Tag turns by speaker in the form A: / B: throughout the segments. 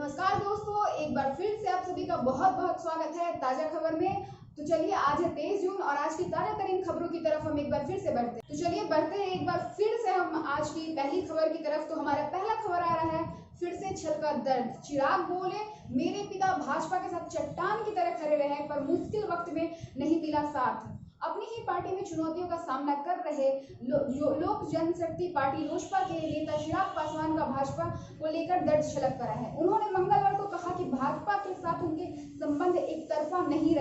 A: नमस्कार दोस्तों, एक बार फिर से आप सभी का बहुत बहुत स्वागत है ताजा खबर में। तो चलिए, आज है 23 जून और आज की ताजा तरीन खबरों की तरफ हम एक बार फिर से बढ़ते हैं। तो चलिए बढ़ते हैं एक बार फिर से हम आज की पहली खबर की तरफ। तो हमारा पहला खबर आ रहा है, फिर से छलका दर्द। चिराग बोले, मेरे पिता भाजपा के साथ चट्टान की तरह खड़े रहे पर मुश्किल वक्त में नहीं मिला साथ। अपनी ही पार्टी में चुनौतियों का सामना कर रहे लोक जनशक्ति पार्टी लोजपा के नेता चिराग पासवान का भाजपा को लेकर दर्द छलक कर है। उन्होंने मंगलवार को कहा कि भाजपा के साथ उनके संबंध एक तरफा नहीं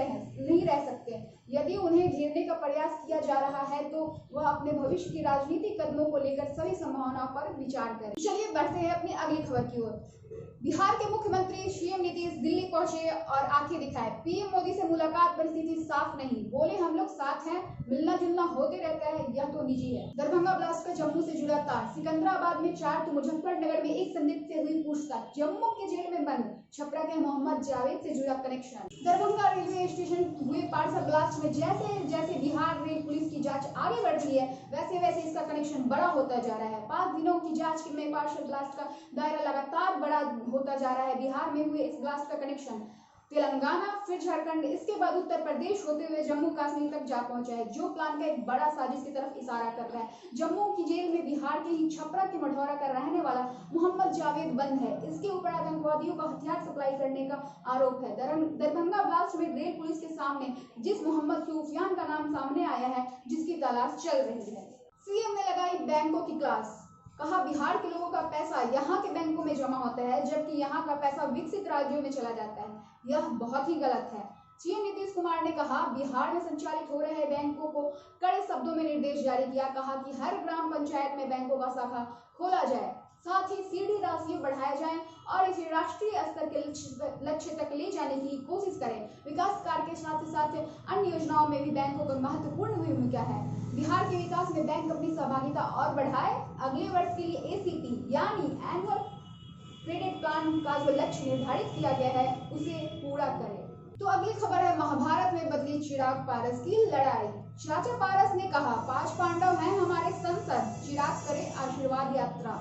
A: रह सकते। यदि उन्हें घेरने का प्रयास किया जा रहा है तो वह अपने भविष्य की राजनीतिक कदमों को लेकर सभी संभावनाओं पर विचार करें। चलिए बढ़ते हैं अपनी अगली खबर की ओर। बिहार के मुख्यमंत्री सीएम नीतीश दिल्ली पहुंचे और आंखें दिखाए। पीएम मोदी से मुलाकात पर स्थिति साफ नहीं, बोले हम लोग साथ हैं, मिलना जुलना होते रहता है, यह तो निजी है। दरभंगा ब्लास्ट का जम्मू से जुड़ा तार। सिकंदराबाद में 4 तो मुजफ्फरनगर में एक संदिग्ध से हुई पूछताछ। जम्मू के जेल में बंद छपरा के मोहम्मद जावेद से जुड़ा कनेक्शन। दरभंगा रेलवे स्टेशन हुए पार्सल ब्लास्ट में जैसे जैसे बिहार रेल पुलिस की जांच आगे बढ़ रही है वैसे वैसे इसका कनेक्शन बड़ा होता जा रहा है। 5 दिनों की जांच में पार्सल ब्लास्ट का दायरा लगातार बड़ा होता जा रहा है। बिहार में हुए इस ब्लास्ट का कनेक्शन तेलंगाना, फिर झारखंड, इसके बाद उत्तर प्रदेश होते हुए जम्मू कश्मीर तक जा पहुंचा है, जो प्लान का एक बड़ा साजिश की तरफ इशारा कर रहा है। जम्मू की जेल में बिहार के ही छपरा के मढ़ौरा का रहने वाला मोहम्मद जावेद बंद है। इसके ऊपर आतंकवादियों को हथियार सप्लाई करने का आरोप है। दरभंगा ब्लास्ट में रेल पुलिस के सामने जिस मोहम्मद सूफियान का नाम सामने आया है, जिसकी तलाश चल रही है। सीएम ने लगाई बैंकों की क्लास। कहा, बिहार के लोगों का पैसा यहाँ के बैंकों में जमा होता है जबकि यहाँ का पैसा विकसित राज्यों में चला जाता है, यह बहुत ही गलत है। सीएम नीतीश कुमार ने कहा, बिहार में संचालित हो रहे बैंकों को कड़े शब्दों में निर्देश जारी किया। कहा कि हर ग्राम पंचायत में बैंकों का शाखा खोला जाए, साथ ही सीधी राशि बढ़ाया जाए और इसे राष्ट्रीय स्तर के लक्ष्य तक ले जाने की कोशिश करें। विकास कार्य के साथ ही साथ अन्य योजनाओं में भी बैंकों की महत्वपूर्ण भूमिका है। बिहार के विकास में बैंक अपनी सहभागिता और बढ़ाए। अगले वर्ष के लिए एसीपी यानी एनुअल क्रेडिट प्लान का जो लक्ष्य निर्धारित किया गया है उसे पूरा करे। तो अगली खबर है, महाभारत में बदली चिराग पारस की लड़ाई। चाचा पारस ने कहा, 5 पांडव हैं हमारे संसद, चिराग करे आशीर्वाद यात्रा,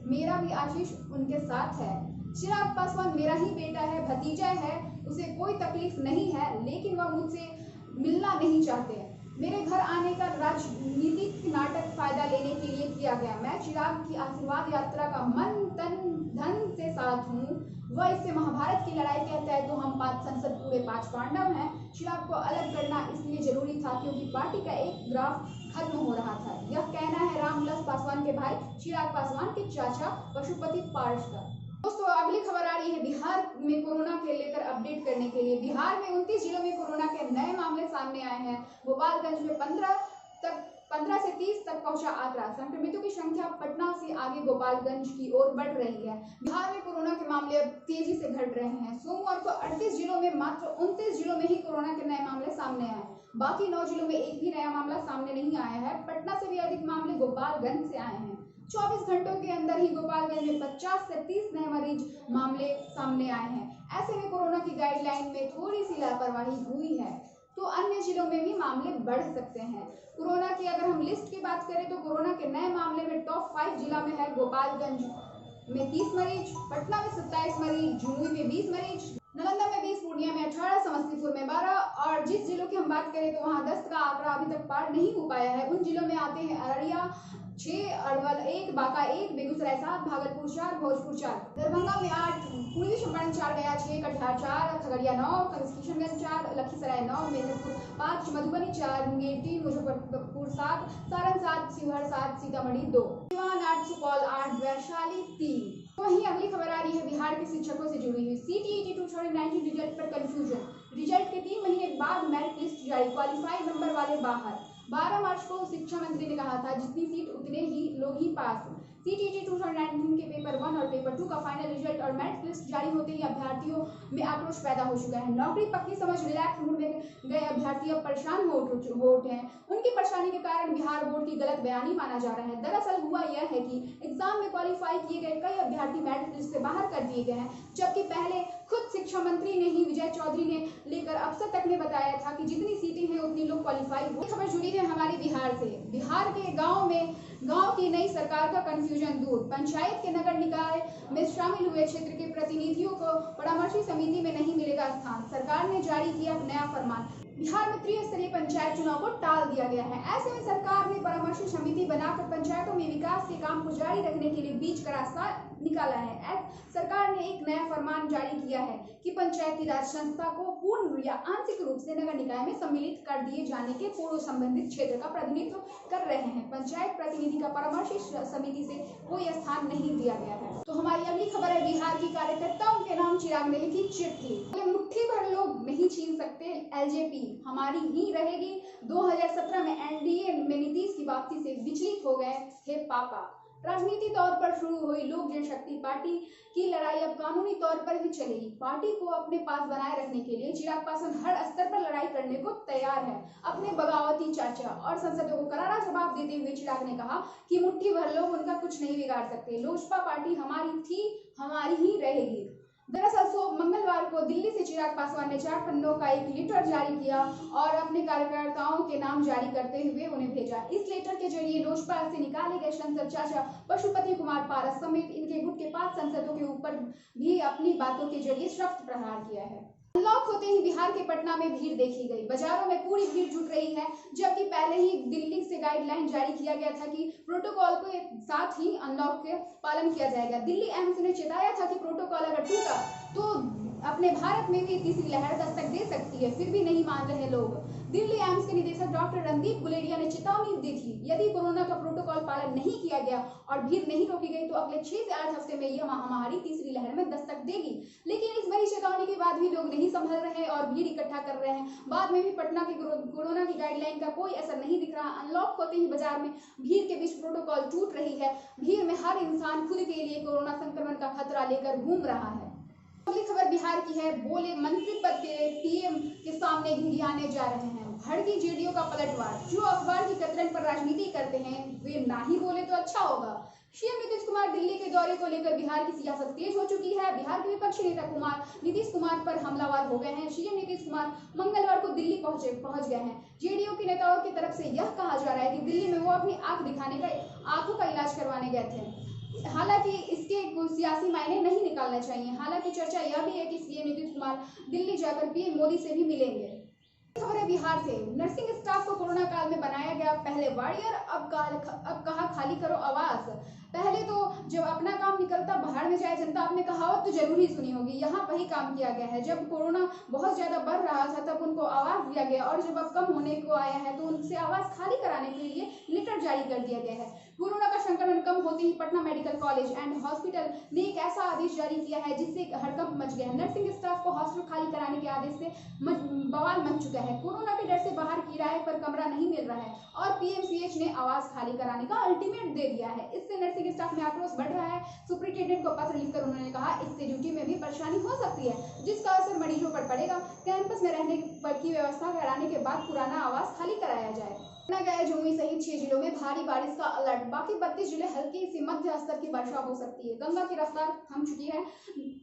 A: मेरा भी आशीष उनके साथ है। चिराग पासवान मेरा ही बेटा है, भतीजा है, उसे कोई तकलीफ नहीं है, लेकिन वह मुझसे मिलना नहीं चाहते। मेरे घर आने का राजनीतिक नाटक फायदा लेने के लिए किया गया। मैं चिराग की आशीर्वाद यात्रा का मन तन धन से साथ हूँ। वह इससे महाभारत की लड़ाई कहता है तो हम 5 संसद पूरे 5 पांडव हैं। चिराग को अलग करना इसलिए जरूरी था क्योंकि पार्टी का एक ग्राफ खत्म हो रहा था। यह कहना है रामविलास पासवान के भाई चिराग पासवान के चाचा पशुपति पारस का। दोस्तों, अगली खबर आ रही है बिहार में कोरोना के लेकर अपडेट करने के लिए। बिहार में 29 जिलों में कोरोना के नए मामले सामने आए हैं। गोपालगंज में 15 से 30 तक पहुंचा आंकड़ा। संक्रमितों की संख्या पटना से आगे गोपालगंज की ओर बढ़ रही है। बिहार में कोरोना के मामले अब तेजी से घट रहे हैं। सोमवार को 38 जिलों में मात्र 29 जिलों में ही कोरोना के नए मामले सामने आए। बाकी 9 जिलों में एक भी नया मामला सामने नहीं आया है। पटना से भी अधिक मामले गोपालगंज से आए हैं। 24 घंटों के अंदर ही गोपालगंज में 50 से 30 नए मरीज मामले सामने आए हैं। ऐसे में कोरोना की गाइडलाइन में थोड़ी सी लापरवाही हुई है तो अन्य जिलों में भी मामले बढ़ सकते हैं। कोरोना की अगर हम लिस्ट की बात करें तो कोरोना के नए मामले में टॉप 5 जिला में है गोपालगंज में 30 मरीज, पटना में 27 मरीज, जमुई में 20 मरीज, नालंदा में 20, पूर्णिया में 18, समस्तीपुर में 12 और जिस जिलों की हम बात करें तो वहां 10 का आंकड़ा अभी तक पार नहीं हो पाया है। उन जिलों में आते हैं अररिया 6, अरवल 1, बांका 1, बेगूसराय 7, भागलपुर 4, भोजपुर 4, दरभंगा में 8, पूर्वी चंपारण 4, गया 6, कटिहार 4, खगड़िया 9, किशनगंज 4, लखीसराय 9, मेदिनीपुर 5, मधुबनी 4, मुंगेर 3, मुजफ्फरपुर 7, सारण 7, शिवहर 7, सीतामढ़ी 2, सिवान 8, सुपौल 8, वैशाली 3। वहीं अगली खबर आ रही है बिहार के शिक्षकों से जुड़ी हुई। CTET 2019 रिजल्ट पर कंफ्यूजन। रिजल्ट के 3 महीने बाद मेरिट लिस्ट जारी, क्वालिफाइड नंबर वाले बाहर। 12 मार्च को शिक्षा मंत्री ने कहा था जितनी सीट उतने ही लोग ही पास। CTET 2019 के पेपर 1 और पेपर 2 का फाइनल रिजल्ट और मेरिट लिस्ट जारी होते ही अभ्यर्थियों में आक्रोश पैदा हो चुका है। नौकरी पक्की समझ रिलैक्स मूड में गए अभ्यर्थी अब परेशान हो उठे हैं। उनकी परेशानी के कारण बिहार बोर्ड की गलत बयानी माना जा रहा है। दरअसल हुआ यह है कि एग्जाम में क्वालिफाई किए गए कई अभ्यर्थी मेरिट लिस्ट से बाहर कर दिए गए हैं, जबकि पहले खुद शिक्षा मंत्री ने ही विजय चौधरी ने लेकर अफसर तक ने बताया था कि जितनी सीटें हैं उतनी लोग क्वालिफाई हो। खबर जुड़ी है हमारी बिहार से। बिहार के गांव की नई सरकार का कंफ्यूजन दूर। पंचायत के नगर निकाय में शामिल हुए क्षेत्र के प्रतिनिधियों को परामर्शी समिति में नहीं मिलेगा स्थान। सरकार ने जारी किया नया फरमान। बिहार में त्रिस्तरीय पंचायत चुनाव को टाल दिया गया है। ऐसे में सरकार ने परामर्शी समिति बनाकर पंचायतों में विकास के काम को जारी रखने के लिए बीच का रास्ता निकाला है। सरकार ने एक नया फरमान जारी किया है कि पंचायती राज संस्था को पूर्ण या आंशिक रूप से नगर निकाय में सम्मिलित कर दिए जाने के पूर्व संबंधित क्षेत्र का प्रतिनिधित्व कर रहे हैं। पंचायत प्रतिनिधि का परामर्शी समिति से कोई स्थान नहीं दिया गया है। तो हमारी अगली खबर है, बिहार की कार्यकर्ताओं के नाम चिराग ने लिखी चिट्ठी। मुट्ठी भर लोग नहीं छीन सकते एलजेपी, हमारी ही रहेगी। 2017 में एनडीए में नीतीश की वापसी से विचलित हो गए थे पापा। राजनीति तौर पर शुरू हुई लोक जनशक्ति पार्टी की लड़ाई अब कानूनी तौर पर भी चलेगी। पार्टी को अपने पास बनाए रखने के लिए चिराग पासवान हर स्तर पर लड़ाई करने को तैयार है। अपने बगावती चाचा और सांसदों को करारा जवाब देते हुए चिराग ने कहा कि मुट्ठी भर लोग उनका कुछ नहीं बिगाड़ सकते। लोजपा पार्टी हमारी थी, हमारी ही रहेगी। दरअसल मंगलवार को दिल्ली से चिराग पासवान ने 4 पन्नों का एक लेटर जारी किया और अपने कार्यकर्ताओं के नाम जारी करते हुए उन्हें भेजा। इस लेटर के जरिए लोजपा से निकाले गए सांसद चाचा पशुपति कुमार पारस समेत इनके गुट के 5 सांसदों के ऊपर भी अपनी बातों के जरिए सख्त प्रहार किया है। अनलॉक होते ही बिहार के पटना में भीड़ देखी गई। बाजारों में पूरी भीड़ जुट रही है, जबकि पहले ही दिल्ली से गाइडलाइन जारी किया गया था कि प्रोटोकॉल के साथ ही अनलॉक के पालन किया जाएगा। दिल्ली एम्स ने चेताया था कि प्रोटोकॉल अगर टूटा तो अपने भारत में भी तीसरी लहर दस्तक दे सकती है, फिर भी नहीं मान रहे लोग। दिल्ली एम्स के निदेशक डॉक्टर रणदीप गुलेरिया ने चेतावनी दी थी, यदि कोरोना का प्रोटोकॉल पालन नहीं किया गया और भीड़ नहीं रोकी गई तो अगले 6 से 8 हफ्ते में यह महामारी तीसरी लहर में दस्तक देगी। लेकिन इस बड़ी चेतावनी के बाद भी लोग नहीं संभल रहे और भीड़ इकट्ठा कर रहे हैं। बाद में भी पटना की कोरोना की गाइडलाइन का कोई असर नहीं दिख रहा। अनलॉक होते ही बाजार में भीड़ के बीच प्रोटोकॉल टूट रही है। भीड़ में हर इंसान खुद के लिए कोरोना संक्रमण का खतरा लेकर घूम रहा है। अगली खबर बिहार की है, बोले मंत्री पद के पीएम के सामने घिघियाने जा रहे हैं। भड़की जेडीयू का पलटवार। जो अखबार की कतरन पर राजनीति करते हैं वे ना ही बोले तो अच्छा होगा। सीएम नीतीश कुमार दिल्ली के दौरे को लेकर बिहार की सियासत तेज हो चुकी है। बिहार के विपक्षी नेता नीतीश कुमार पर हमलावर हो गए हैं। सीएम नीतीश कुमार मंगलवार को दिल्ली पहुंच गए हैं। जेडीयू के नेताओं की तरफ से यह कहा जा रहा है कि दिल्ली में वो अपनी आंखों का इलाज करवाने गए थे। हालांकि इसके सियासी मायने नहीं निकालना चाहिए। हालांकि चर्चा यह भी है कि सीएम नीतीश कुमार दिल्ली जाकर पीएम मोदी से भी मिलेंगे। खबर है बिहार से, नर्सिंग स्टाफ को कोरोना काल में बनाया गया पहले वॉरियर, अब कहा खाली करो आवास। पहले तो जब अपना काम निकलता बाहर में जाए जनता, आपने कहावत तो जरूर ही सुनी होगी। यहाँ वही काम किया गया है। जब कोरोना बहुत ज्यादा बढ़ रहा था तब उनको आवास दिया गया और जब अब कम होने को आया है तो उनसे आवास खाली कराने के लिए लेटर जारी कर दिया गया है। कोरोना का संक्रमण कम होते ही Patna medical college and hospital ने एक ऐसा आदेश जारी किया है जिससे हड़कंप मच गया है। नर्सिंग स्टाफ को हॉस्पिटल खाली कराने के आदेश से बवाल मच चुका है। कोरोना के डर से बाहर किराए पर कमरा नहीं मिल रहा है और पीएमसीएच ने आवास खाली कराने का अल्टीमेट दे दिया है। इससे नर्सिंग स्टाफ में आक्रोश बढ़ रहा है। सुप्रिंटेंडेंट को पत्र लिखकर उन्होंने कहा इससे ड्यूटी में भी परेशानी हो सकती है, जिसका असर मरीजों पर पड़ेगा। कैंपस में रहने की व्यवस्था कराने के बाद पुराना आवास खाली कराया जाए। गया जमुई सहित 6 जिलों में भारी बारिश का अलर्ट। बाकी 32 जिले हल्की से मध्य स्तर की वर्षा हो सकती है। गंगा की रफ्तार थम चुकी है।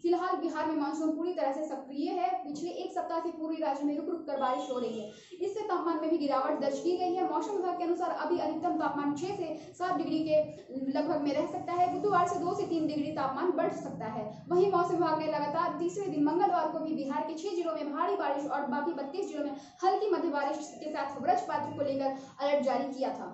A: फिलहाल बिहार में मानसून पूरी तरह से सक्रिय है। पिछले 1 सप्ताह से पूरे राज्य में रुक रुक कर बारिश हो रही है। इससे तापमान में भी गिरावट दर्ज की गई है। मौसम विभाग के अनुसार अभी अधिकतम तापमान 6 से 7 डिग्री के लगभग में रह सकता है। बुधवार से 2 से 3 डिग्री तापमान बढ़ सकता है। वहीं मौसम विभाग ने लगातार तीसरे दिन मंगलवार को भी बिहार के 6 जिलों में भारी बारिश और बाकी 32 जिलों में हल्की मध्य बारिश के साथ वज्रपात को लेकर अलर्ट जारी किया था।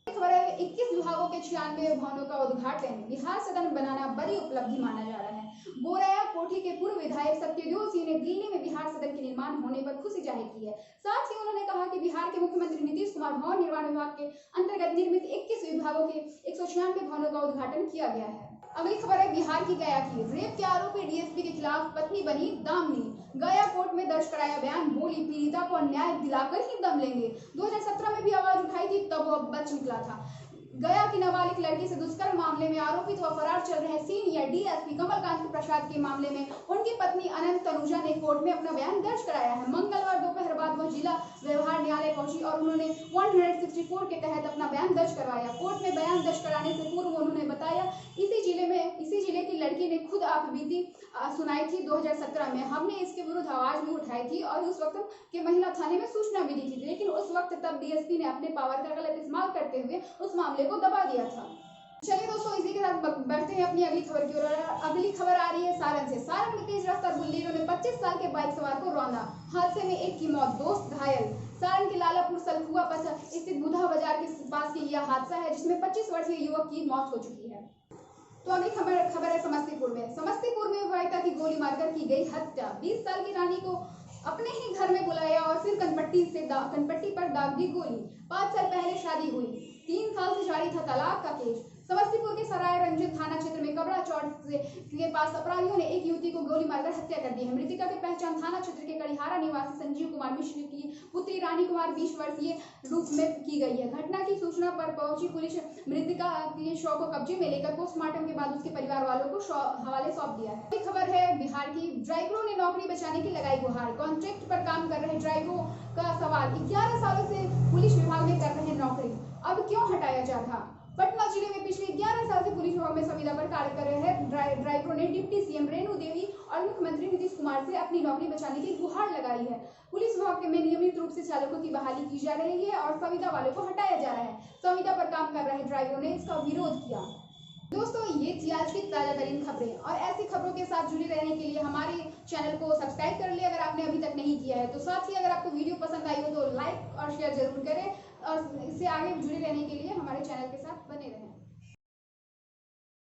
A: खबर है 21 विभागों के 96 भवनों का उद्घाटन। बिहार सदन बनाना बड़ी उपलब्धि माना जा रहा है। बोराया कोठी के पूर्व विधायक सत्यदेव सिंह ने दिल्ली में बिहार सदन के निर्माण होने पर खुशी जाहिर की है। साथ ही उन्होंने कहा कि बिहार के मुख्यमंत्री नीतीश कुमार भवन निर्माण विभाग के अंतर्गत निर्मित 21 विभागों के 196 भवनों का उद्घाटन किया गया है। अगली खबर है बिहार की गया की। रेप के आरोपी डीएसपी के खिलाफ पत्नी बनी दामनी। गया कोर्ट में दर्ज कराया बयान, बोली पीड़िता को न्याय दिलाकर ही दम लेंगे। 2017 में भी आवाज उठाई थी, तब वो बच निकला था। गया की नाबालिग लड़की से दुष्कर्म मामले में आरोपित व फरार चल रहे सीनियर डीएसपी कमलकांत प्रसाद के मामले में उनकी पत्नी अनंत तनुजा ने कोर्ट में अपना बयान दर्ज कराया है। मंगलवार दोपहर बाद वह जिला व्यवहार न्यायालय पहुंची और उन्होंने 164 के तहत अपना बयान दर्ज करवाया। कोर्ट में बयान दर्ज कराने से पूर्व उन्होंने बताया, इसी जिले की लड़की ने खुद आपबीती सुनाई थी 2017 में। हमने इसके विरुद्ध आवाज भी उठाई थी और उस वक्त के महिला थाने में सूचना भी दी थी, लेकिन उस वक्त तब डीएसपी ने अपने पावर का गलत इस्तेमाल करते हुए उस मामले को दबा दिया था। चलिए दोस्तों, इसी के साथ बढ़ते हैं अपनी अगली खबर की ओर। अगली खबर आ रही है सारण से। सारण में तेज रफ्तार बुल्लेरो ने 25 साल के बाइक सवार को रौंदा। हादसे में एक की मौत, दोस्त घायल। सारण के लालापुर सलखुआ स्थित बुधा बाजार के पास की यह हादसा है, जिसमें 25 वर्षीय युवक की मौत हो चुकी है। तो अगली खबर है समस्तीपुर में। समस्तीपुर में विवाहिता की गोली मारकर की गई हत्या। 20 साल की रानी को अपने ही घर में बुलाया और फिर कनपट्टी पर दाग दी गोली। 5 साल पहले शादी हुई, 3 साल से जारी था तलाक का केस। समस्तीपुर के सराय रंजन थाना क्षेत्र में कबड़ा चौक के पास अपराधियों ने एक युवती को गोली मारकर हत्या कर दी है। मृतका की पहचान थाना क्षेत्र के कड़िहारा निवासी संजीव कुमार मिश्र की पुत्री रानी कुमार 20 वर्षीय रूप में की गई है। घटना की सूचना पर पहुंची पुलिस मृतका के शव को कब्जे में लेकर पोस्टमार्टम के बाद उसके परिवार वालों को हवाले सौंप दिया है। एक खबर है बिहार की। ड्राइवरों ने नौकरी बचाने की लगाई गुहार। कॉन्ट्रैक्ट पर काम कर रहे ड्राइवरों का सवाल, 11 सालों से पुलिस विभाग में कर रहे नौकरी, अब क्यों हटाया जा रहा। पटना जिले में पिछले 11 साल से पुलिस विभाग में संविदा पर कार्य कर रहे हैं ड्राइवरों ने डिप्टी सीएम रेणु देवी और मुख्यमंत्री नीतीश कुमार से अपनी नौकरी बचाने की गुहार लगाई है। पुलिस विभाग में नियमित रूप से चालकों की बहाली की जा रही है और संविदा वालों को हटाया जा रहा है। संविदा पर काम कर रहे ड्राइवरों ने इसका विरोध किया। दोस्तों, ये थी आज की ताजा तरीन खबरें, और ऐसी खबरों के साथ जुड़े रहने के लिए हमारे चैनल को सब्सक्राइब कर ले अगर आपने अभी तक नहीं किया है। तो साथ ही अगर आपको वीडियो पसंद आई हो तो लाइक और शेयर जरूर करें, और इससे आगे जुड़े रहने के लिए हमारे चैनल के साथ बने रहें।